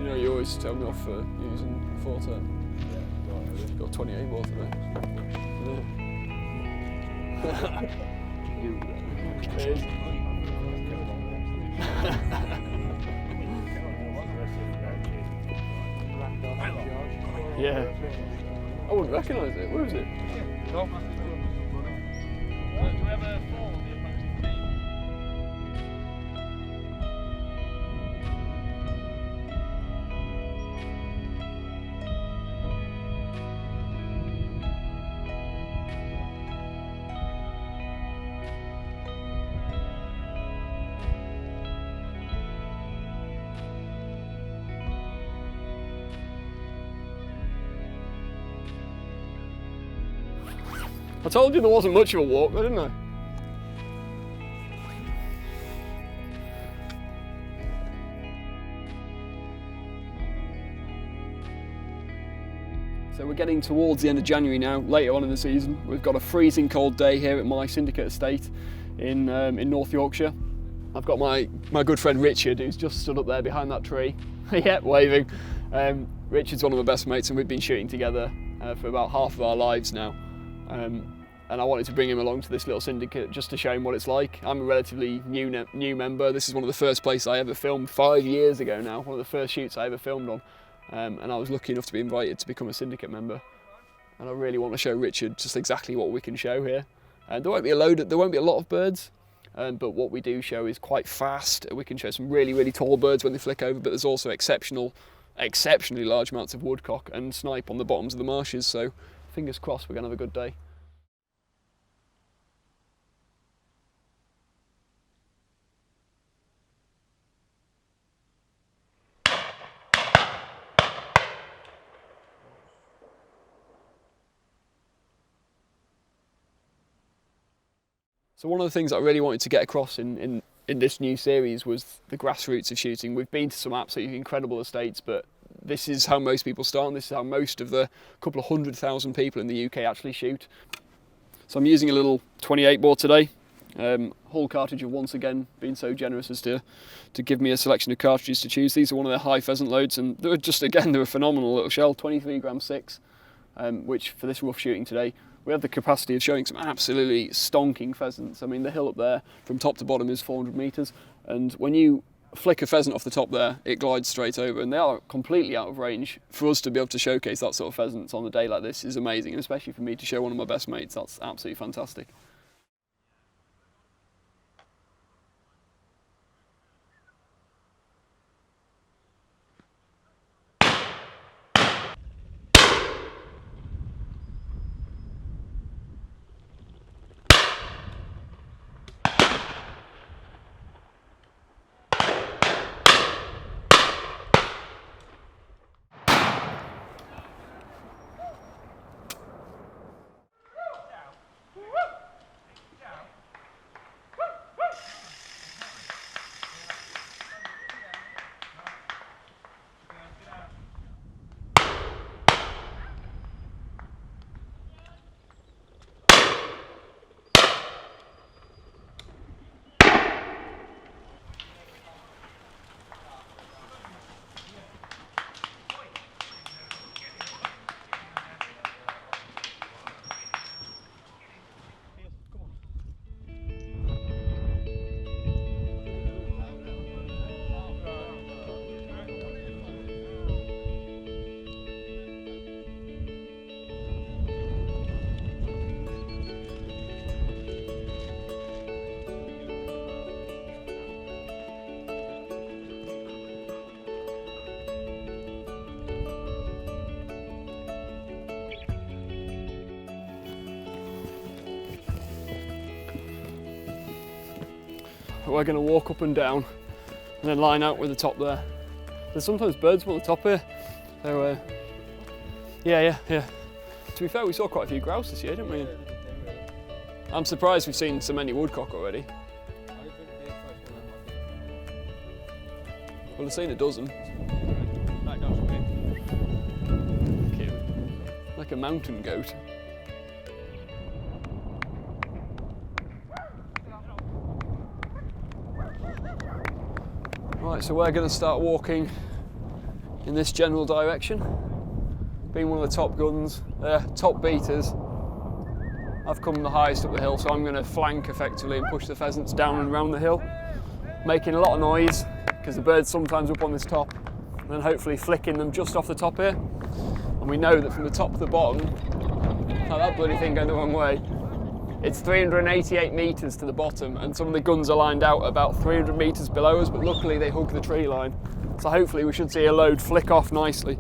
You know, you always tell me off for using 410. Yeah, you've got 28 ball today. Yeah. I wouldn't recognise it. Where is it? No. Do we have a fall on the opposing team? I told you there wasn't much of a walk there, didn't I? So we're getting towards the end of January now, later on in the season. We've got a freezing cold day here at my syndicate estate in North Yorkshire. I've got my good friend Richard, who's just stood up there behind that tree. Yeah, waving. Richard's one of my best mates and we've been shooting together for about half of our lives now. And I wanted to bring him along to this little syndicate just to show him what it's like. I'm a relatively new member. This is one of the first places I ever filmed 5 years ago now, one of the first shoots I ever filmed on. And I was lucky enough to be invited to become a syndicate member. And I really want to show Richard just exactly what we can show here. There won't be a lot of birds, but what we do show is quite fast. We can show some really tall birds when they flick over, but there's also exceptionally large amounts of woodcock and snipe on the bottoms of the marshes. So fingers crossed we're going to have a good day. So one of the things I really wanted to get across in this new series was the grassroots of shooting. We've been to some absolutely incredible estates, but this is how most people start, and this is how most of the couple of 100,000 people in the UK actually shoot. So I'm using a little 28 bore today. Hull cartridge have once again been so generous as to give me a selection of cartridges to choose. These are one of their high pheasant loads, and they're a phenomenal little shell, 23g6, which for this rough shooting today, we have the capacity of showing some absolutely stonking pheasants. I mean, the hill up there from top to bottom is 400 metres, and when you flick a pheasant off the top there, it glides straight over, and they are completely out of range. For us to be able to showcase that sort of pheasants on a day like this is amazing, and especially for me to show one of my best mates, that's absolutely fantastic. We're going to walk up and down and then line out with the top there. There's sometimes birds on the top here, so yeah. To be fair, we saw quite a few grouse this year, didn't we? I'm surprised we've seen so many woodcock already. Well, I've seen a dozen. Like a mountain goat. Right, so we're going to start walking in this general direction. Being one of the top guns, top beaters, I've come the highest up the hill, so I'm going to flank effectively and push the pheasants down and around the hill, making a lot of noise because the bird's sometimes up on this top, and then hopefully flicking them just off the top here. And we know that from the top to the bottom, like that bloody thing going the wrong way, it's 388 metres to the bottom, and some of the guns are lined out about 300 metres below us, but luckily they hug the tree line. So hopefully we should see a load flick off nicely.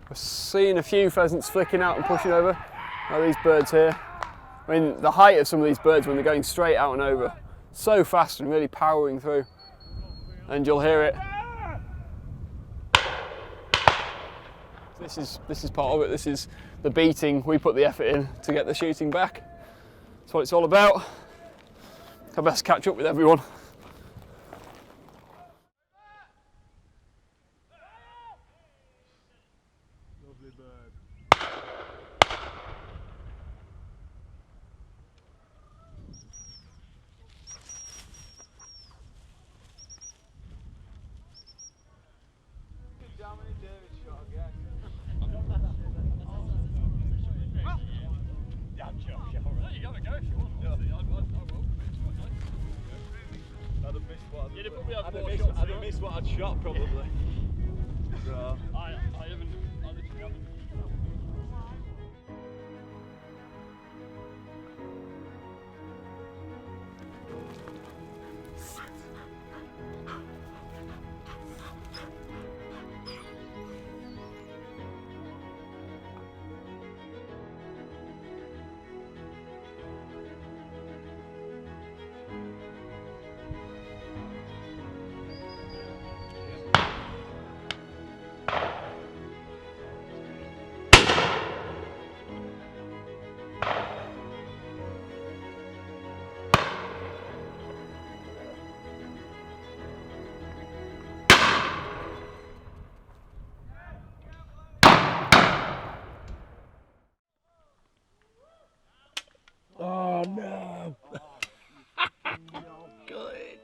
We're seeing a few pheasants flicking out and pushing over. Now these birds here, I mean the height of some of these birds when they're going straight out and over, so fast and really powering through. And you'll hear it. This is part of it, this is the beating, we put the effort in to get the shooting back. That's what it's all about. I best catch up with everyone. Lovely bird. I'd have missed what I'd shot probably. So. I literally haven't. Oh no! Good.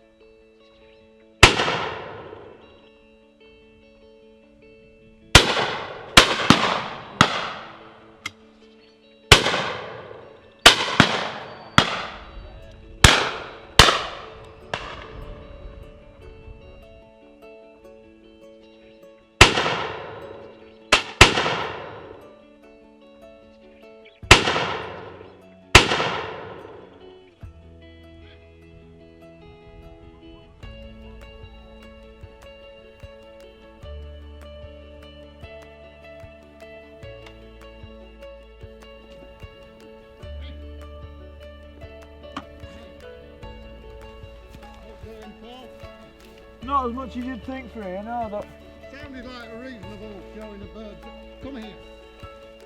Not as much as you'd think for here, no. That sounded like a reasonable showing of birds. Come here.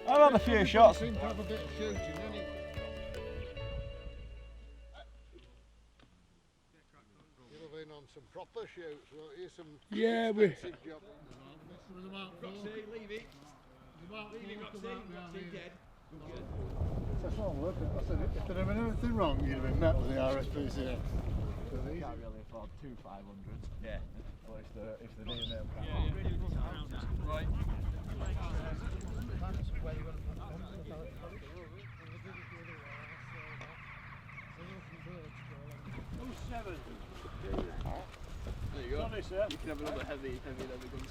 I've had a few shots. Seem to have a bit of shooting, anyway. You'll have been on some proper shoots, won't you? Some expensive job. Leave it. Roxy, dead. That's not working. I said, if there had been anything wrong, you'd have been met with the RSPCA. You can't really afford 2 500s. Yeah. Well, if the near nail can't. Yeah. Right. There you go. You can have another heavy leather gun.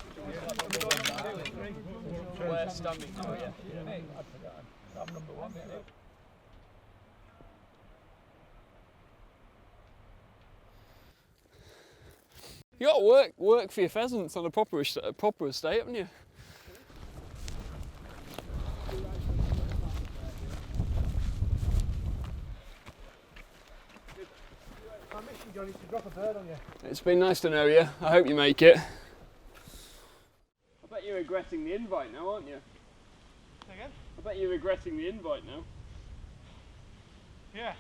Where standing now, yeah. Hey, I forgot. I'm number 1. You got to work for your pheasants on a proper estate, haven't you? I miss you, Johnny, to drop a bird on you. It's been nice to know you. I hope you make it. I bet bet you're regretting the invite now, aren't you? Again? I bet you're regretting the invite now. Yeah.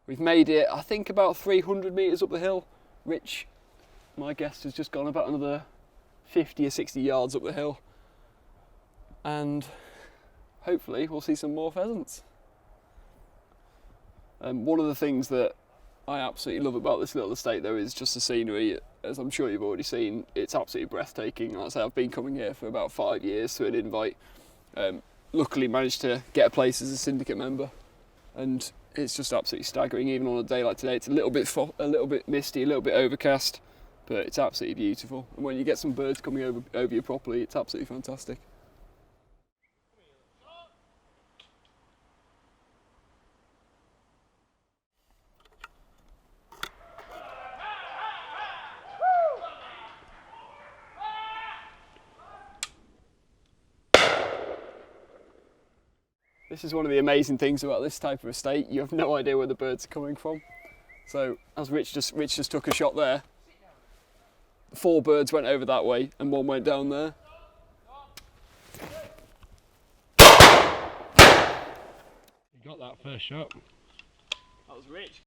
We've made it, I think, about 300 metres up the hill. Rich, my guest, has just gone about another 50 or 60 yards up the hill. And hopefully we'll see some more pheasants. One of the things that I absolutely love about this little estate though is just the scenery. As I'm sure you've already seen, it's absolutely breathtaking. Like I say, I've been coming here for about 5 years to an invite. Luckily managed to get a place as a syndicate member, and it's just absolutely staggering. Even on a day like today, it's a little bit misty, a little bit overcast, but it's absolutely beautiful. And when you get some birds coming over you properly, it's absolutely fantastic. This is one of the amazing things about this type of estate. You have no idea where the birds are coming from. So as Rich just took a shot there, 4 birds went over that way and 1 went down there. You got that first shot. That was Rich.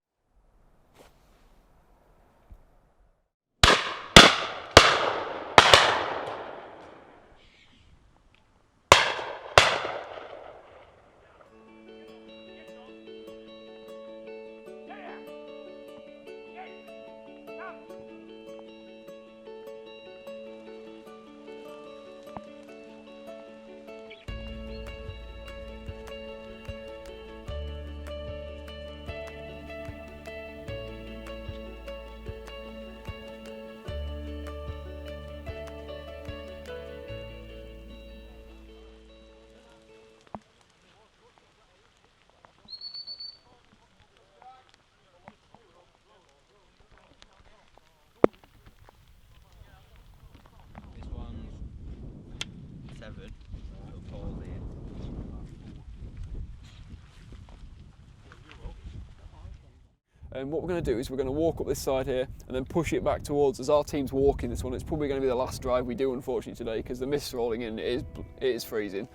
And what we're going to do is we're going to walk up this side here and then push it back towards, as our team's walking this one. It's probably going to be the last drive we do, unfortunately, today, because the mist's rolling in. It is freezing.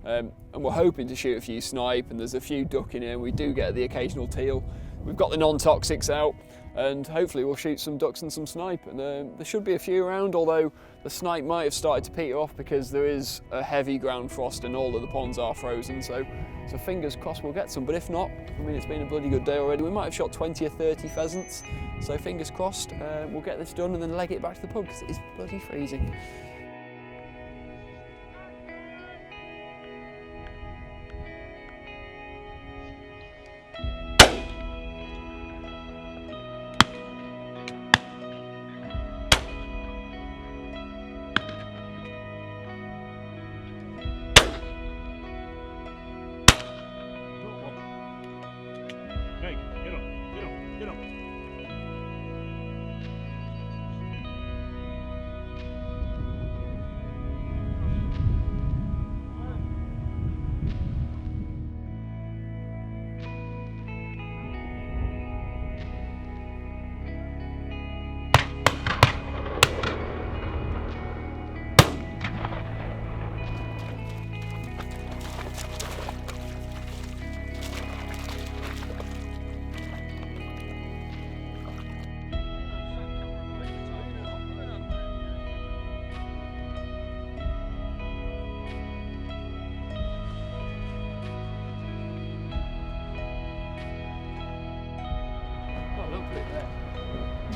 And we're hoping to shoot a few snipe, and there's a few duck in here, and we do get the occasional teal. We've got the non-toxics out, and hopefully we'll shoot some ducks and some snipe. And there should be a few around, although the snipe might have started to peter off because there is a heavy ground frost and all of the ponds are frozen. So fingers crossed we'll get some, but if not, I mean, it's been a bloody good day already. We might have shot 20 or 30 pheasants, so fingers crossed we'll get this done and then leg it back to the pub because it is bloody freezing.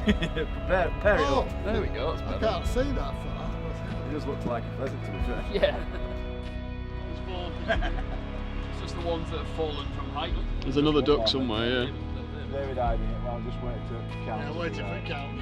Prepare it up. There we go, that's I better. can't see that far. It does look like a pheasant to be fair. Yeah. It's just the ones that have fallen from height. There's another duck somewhere, yeah. David hiding it, well, I'll just wait to count. Yeah, waiting for it count.